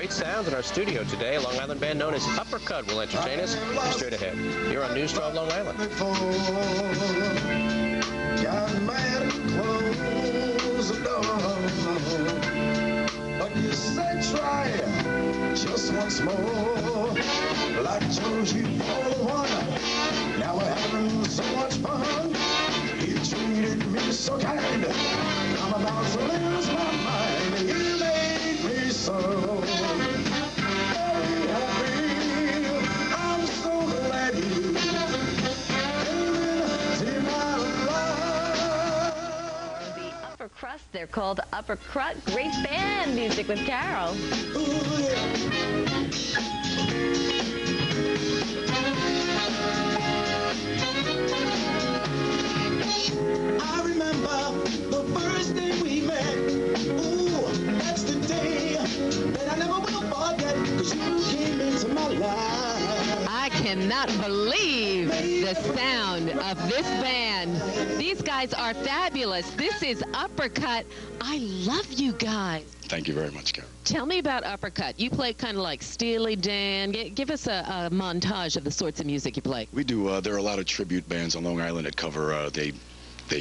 great sounds in our studio today. A Long Island band known as Uppercut will entertain us straight ahead here on News 12 Long Island. Got mad and closed the door. But you said try it just once more. Well, I chose you for the one. Now we're having so much fun. You treated me so kind. I'm about to lose my mind. You made me so very happy. I'm so glad you came into my life. The Upper Crust, they're called Uppercut. Great band music with Carol. Ooh, yeah. I remember the first day we met. Ooh, that's the day that I never will forget, 'cause you came into my life. I cannot believe the sound of this band. These guys are fabulous. This is Uppercut. I love you guys. Thank you very much, Carol. Tell me about Uppercut. You play kind of like Steely Dan. Give us a montage of the sorts of music you play. We do. There are a lot of tribute bands on Long Island that cover, they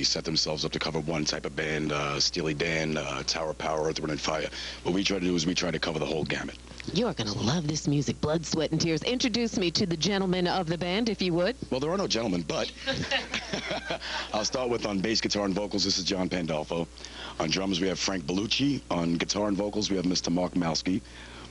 set themselves up to cover one type of band, Steely Dan, Tower Power, Earth, Wind and Fire. What we try to do is we try to cover the whole gamut. You're going to love this music, blood, sweat, and tears. Introduce me to the gentlemen of the band, if you would. Well, there are no gentlemen, but I'll start with on bass guitar and vocals, this is John Pandolfo. On drums, we have Frank Bellucci. On guitar and vocals, we have Mr. Mark Malski.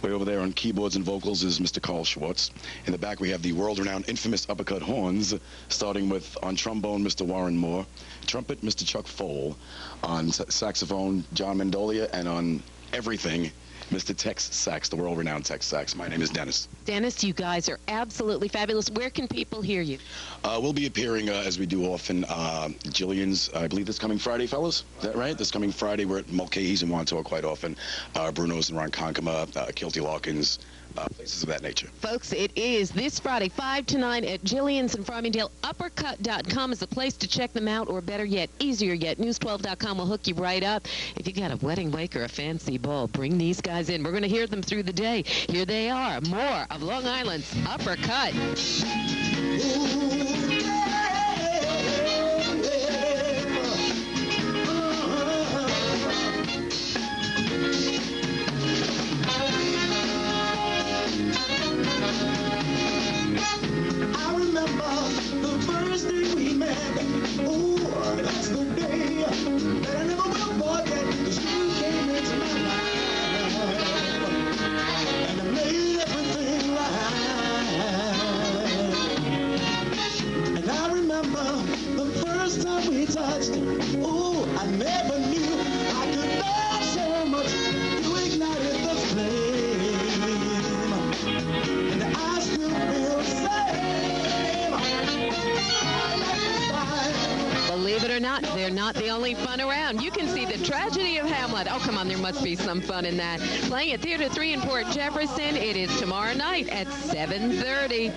Way over there on keyboards and vocals is Mr. Carl Schwartz. In the back, we have the world-renowned infamous Uppercut horns, starting with, on trombone, Mr. Warren Moore. Trumpet, Mr. Chuck Fole. On saxophone, John Mendolia. And on everything, Mr. Tex Sax, the world-renowned Tex Sax. My name is Dennis. Dennis, you guys are absolutely fabulous. Where can people hear you? We'll be appearing, as we do often, Jillian's, I believe this coming Friday, fellas? Is that right? This coming Friday, we're at Mulcahy's and Montauk quite often. Bruno's and Ronkonkoma, Kilty Larkins, places of that nature. Folks, it is this Friday, 5 to 9 at Jillian's in Farmingdale. Uppercut.com is the place to check them out, or better yet, easier yet, News12.com will hook you right up. If you got a wedding wake or a fancy ball, bring these guys in. We're going to hear them through the day. Here they are, more of Long Island's Uppercut. I remember the first day we met. Ooh, that's the day that I never will forget, 'cause you came into my life and I made everything right. And I remember the first time we touched. Ooh, I never knew I could love so much. You ignited the flame, and I still feel the same. Believe it or not, they're not the only fun around. You can see the tragedy of Hamlet. Oh, come on, there must be some fun in that. Playing at Theater 3 in Port Jefferson. It is tomorrow night at 7:30.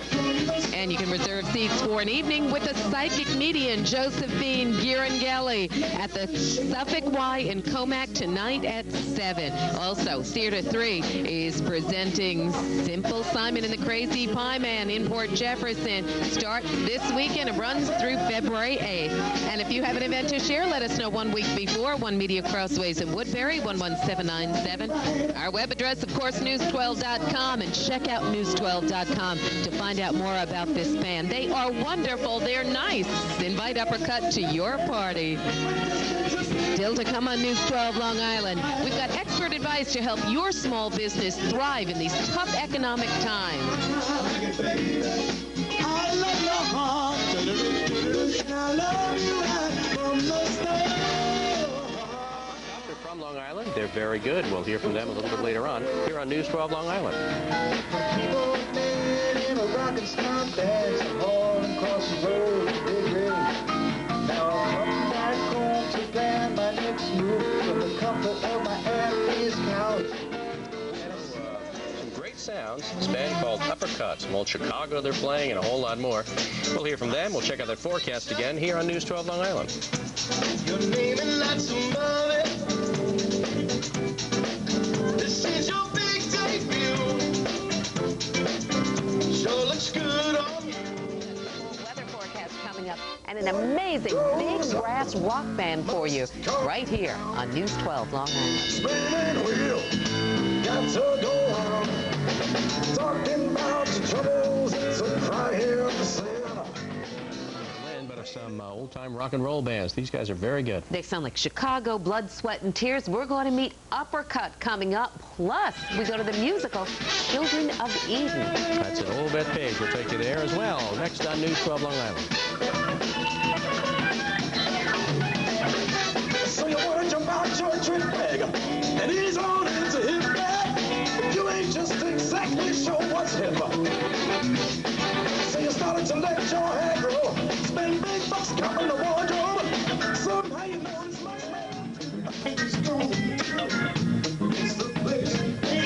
And you can reserve seats for an evening with the psychic medium Josephine Girangeli at the Suffolk Y in Comac tonight at 7. Also, Theater 3 is presenting Simple Simon and the Crazy Pie Man in Port Jefferson. Start this weekend. It runs through February 8th. And if you have an event to share, let us know 1 week before. One Media Crossways in Woodbury, 11797. Our web address, of course, news12.com. And check out news12.com to find out more about this band. They are wonderful. They're nice. Invite Uppercut to your party. Still to come on News 12 Long Island, we've got expert advice to help your small business thrive in these tough economic times. I love your heart, and I love you right from the start. They're from Long Island. They're very good. We'll hear from them a little bit later on here on News 12 Long Island. People made in a rockin' skunk dance, hauling across the road, big rig. Now I'm coming back home to plan my next move from the comfort of my air-raised couch. Some great sounds. This band called Uppercut. Some old Chicago they're playing and a whole lot more. We'll hear from them. We'll check out their forecast again here on News 12 Long Island. You're naming that somebody. This is your big debut. amazing big brass rock band for you right here on News 12 Long Island. Spinning wheel, got to go on. Talking about your troubles, it's a crying sin. But some old-time rock and roll bands. These guys are very good. They sound like Chicago, Blood, Sweat, and Tears. We're going to meet Uppercut coming up. Plus, we go to the musical Children of Eden. That's an Old Beth Page. We'll take you there as well. Next on News 12 Long Island. So you want to jump out your trick bag and ease on into hip bag. You ain't just exactly sure what's hip. So you started to let your hair grow. Spend big bucks copping the wardrobe. Somehow you know it's much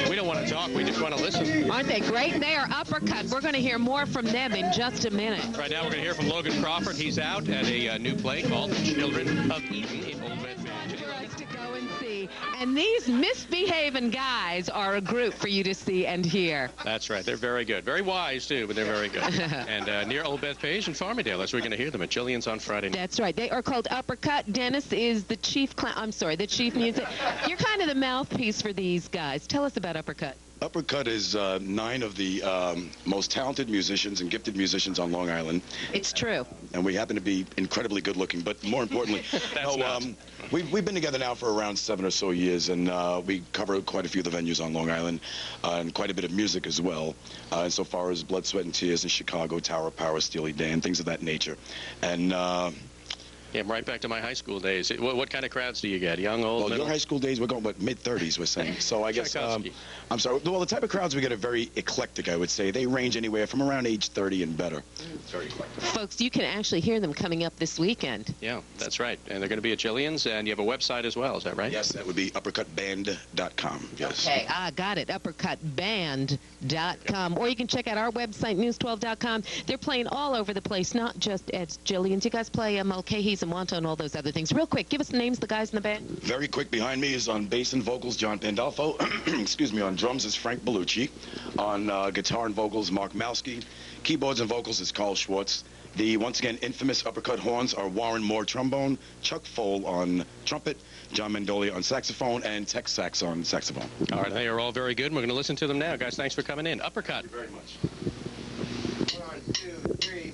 We don't want to talk. We just want to listen. Aren't they great? They are Uppercut. We're going to hear more from them in just a minute. Right now, we're going to hear from Logan Crawford. He's out at a new play called Children of Eden in Old Beth Page. He likes to go and see. And these misbehaving guys are a group for you to see and hear. That's right. They're very good. Very wise, too, but they're very good. And near Old Beth Page and Farmingdale. That's where we're going to hear them at Jillian's on Friday night. That's right. They are called Uppercut. Dennis is the chief the chief music. You're kind of the mouthpiece for these guys. Tell us about Uppercut. Uppercut is 9 of the most talented musicians and gifted musicians on Long Island. It's true. And we happen to be incredibly good looking, but more importantly, we've been together now for around 7 or so years, and we cover quite a few of the venues on Long Island, and quite a bit of music as well, insofar as Blood, Sweat, and Tears in Chicago, Tower of Power, Steely Dan, things of that nature. And yeah, I'm right back to my high school days. What kind of crowds do you get? Young, old, well, middle? your high school days, we're going about mid-30s, we're saying. So I guess, I'm sorry. Well, the type of crowds we get are very eclectic, I would say. They range anywhere from around age 30 and better. It's very eclectic. Folks, you can actually hear them coming up this weekend. Yeah, that's right. And they're going to be at Jillian's, and you have a website as well. Is that right? Yes, that would be uppercutband.com. Yes. Okay, got it. Uppercutband.com. Or you can check out our website, news12.com. They're playing all over the place, not just at Jillian's. You guys play Mulcahy's and Wanto and all those other things. Real quick, give us the names of the guys in the band. Very quick, behind me is on bass and vocals, John Pandolfo. Excuse me, on drums is Frank Bellucci. On guitar and vocals, Mark Malski. Keyboards and vocals is Carl Schwartz. The, once again, infamous Uppercut horns are Warren Moore trombone, Chuck Fole on trumpet, John Mendolia on saxophone, and Tex Sax on saxophone. All right, they are all very good. We're going to listen to them now. Guys, thanks for coming in. Uppercut. Thank you very much. 1, 2, 3.